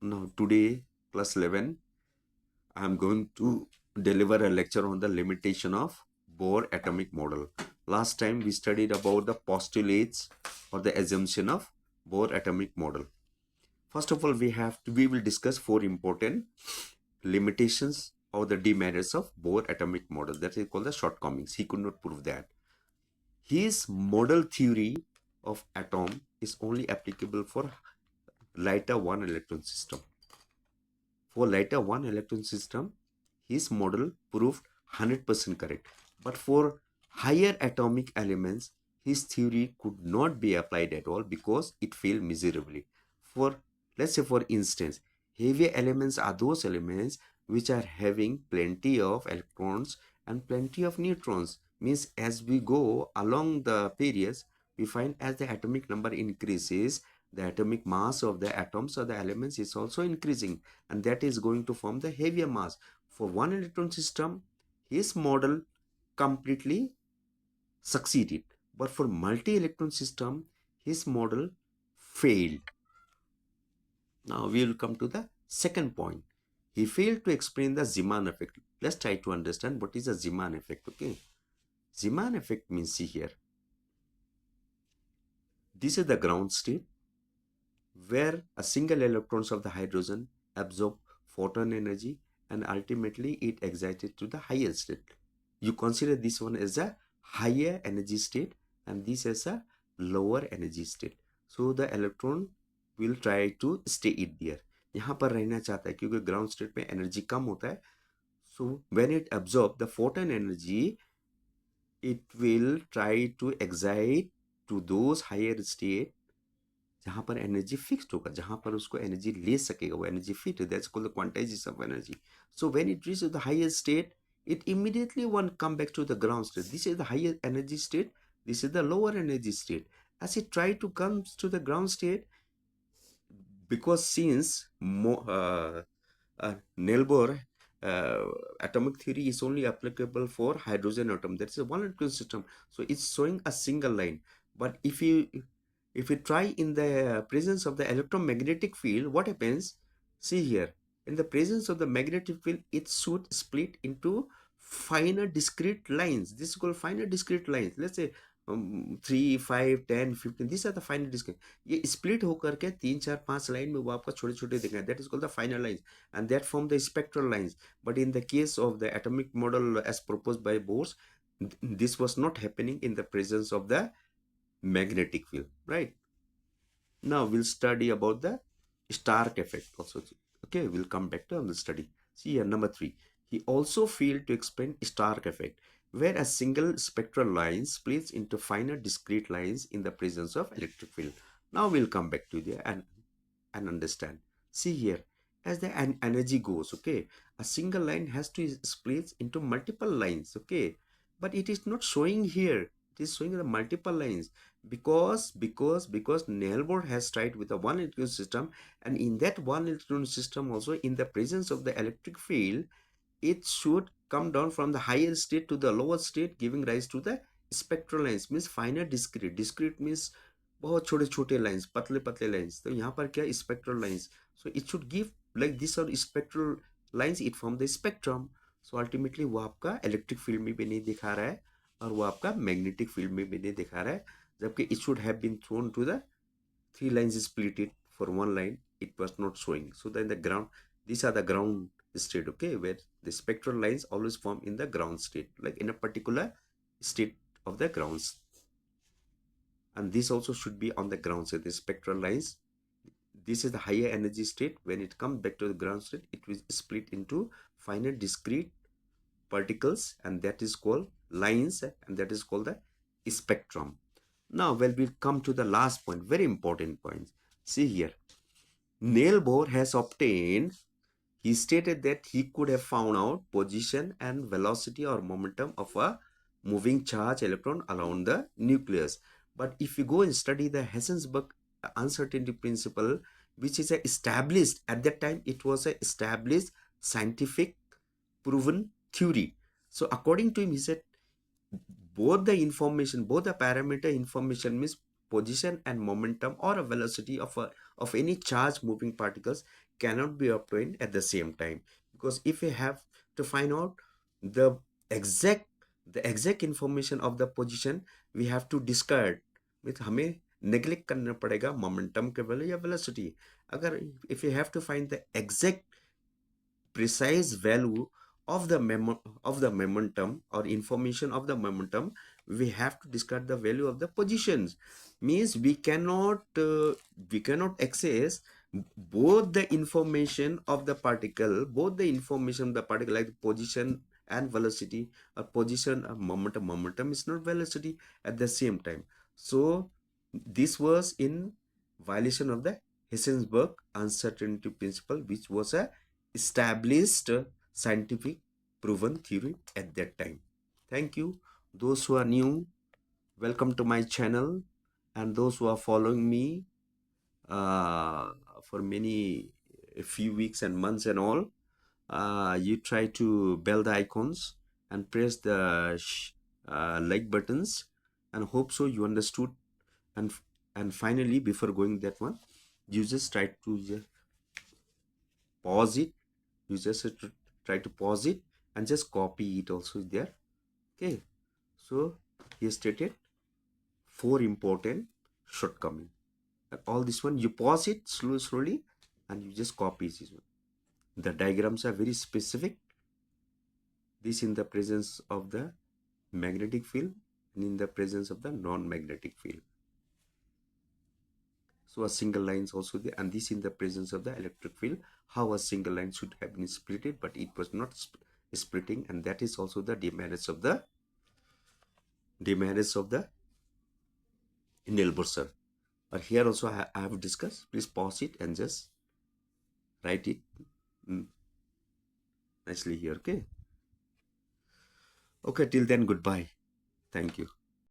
Now today, class 11, I am going to deliver a lecture on the limitation of Bohr Atomic Model. Last time we studied about the postulates or the assumption of Bohr Atomic Model. First of all, we will discuss four important limitations or the demerits of Bohr Atomic Model. That is called the shortcomings. He could not prove that. His model theory of atom is only applicable for lighter one electron system. For lighter one electron system, his model proved 100% correct. But for higher atomic elements, his theory could not be applied at all because it failed miserably. For, let's say for instance, heavier elements are those elements which are having plenty of electrons and plenty of neutrons. Means as we go along the periods, we find as the atomic number increases, the atomic mass of the atoms or the elements is also increasing, and that is going to form the heavier mass. For one electron system, his model completely succeeded, but for multi-electron system, his model failed. Now we will come to the second point. He failed to explain the Zeeman effect. Let's try to understand what is the Zeeman effect. Okay, Zeeman effect means, see here, this is the ground state where a single electrons of the hydrogen absorb photon energy and ultimately it excited to the higher state. You consider this one as a higher energy state and this as a lower energy state. So the electron will try to stay it there. यहाँ पर रहना चाहता है क्योंकि ground state में energy कम होता है. So when it absorbs the photon energy, it will try to excite to those higher state जहां पर एनर्जी फिक्स्ड होगा, जहां पर उसको एनर्जी ले सकेगा, वो energy fit, that's called the quantization of energy. So when it reaches the higher state, it immediately one come back to the ground state. This is the higher energy state, this is the lower energy state. As it try to come to the ground state, because since Neil Bohr atomic theory is only applicable for hydrogen atom, that's a one electron system, so it's showing a single line. But if you try in the presence of the electromagnetic field, what happens? See here, in the presence of the magnetic field, it should split into finer discrete lines. This is called finer discrete lines. Let's say 3, 5, 10, 15. These are the finer discrete. ये split होकर के 3, 4, 5 line में वो आपका छोटे छोटे दिखाए. That is called the finer lines, and that form the spectral lines. But in the case of the atomic model as proposed by Bohr, this was not happening in the presence of the magnetic field, right? Now we'll study about the Stark effect also. Okay, we'll come back to the study. See here, number 3. He also failed to explain Stark effect, where a single spectral line splits into finer discrete lines in the presence of electric field. Now we'll come back to there and understand. See here, as the energy goes, okay, a single line has to split into multiple lines, okay, but it is not showing here. It is showing the multiple lines because Neil Bohr has tried with a one electron system, and in that one electron system also, in the presence of the electric field, it should come down from the higher state to the lower state, giving rise to the spectral lines. Means finer discrete. Discrete means बहुत छोटे छोटे lines, पतले पतले lines. तो यहाँ पर क्या spectral lines. So it should give like this और spectral lines, it form the spectrum. So ultimately वो आपका इलेक्ट्रिक फील्ड में भी नहीं दिखा रहा है और वो आपका मैग्नेटिक फील्ड में भी नहीं दिखा रहा है, जबकि it should have been thrown to the 3 lines splitted for 1 line. It was not showing. So then the ground, these are the ground state, okay, where the spectral lines always form in the ground state, like in a particular state of the grounds. And this also should be on the ground state, the spectral lines. This is the higher energy state. When it comes back to the ground state, it will split into finer discrete particles, and that is called lines, and that is called the spectrum. Now, well, we'll come to the last point, very important point. See here, Neil Bohr has obtained, he stated that he could have found out position and velocity or momentum of a moving charge electron around the nucleus. But if you go and study the Heisenberg Uncertainty Principle, which is established at that time, it was a established scientific proven theory. So according to him, he said both the information, both the parameter information, means position and momentum or a velocity of any charged moving particles, cannot be obtained at the same time, because if we have to find out the exact exact information of the position, we have to discard with हमें neglect करना पड़ेगा momentum के value या velocity. अगर if you have to find the exact precise value of the momentum or information of the momentum, we have to discard the value of the positions. Means we cannot access both the information of the particle, like position and velocity, or position or momentum is not velocity at the same time. So this was in violation of the Heisenberg uncertainty principle, which was a established scientific proven theory at that time. Thank you. Those who are new, welcome to my channel, and those who are following me for many a few weeks and months and all, you try to bell the icons and press the like buttons, and hope so you understood. And finally, before going that one, you just try to just pause it. You just try to pause it and just copy it also there. Okay, so he stated 4 important shortcomings. And all this one you pause it slowly and you just copy this one. The diagrams are very specific. This in the presence of the magnetic field and in the presence of the non-magnetic field. So a single line is also there, and this in the presence of the electric field. How a single line should have been splitted, but it was not splitting, and that is also the demerits of the Bohr. But here also I have discussed. Please pause it and just write it nicely here. Okay. Okay. Till then, goodbye. Thank you.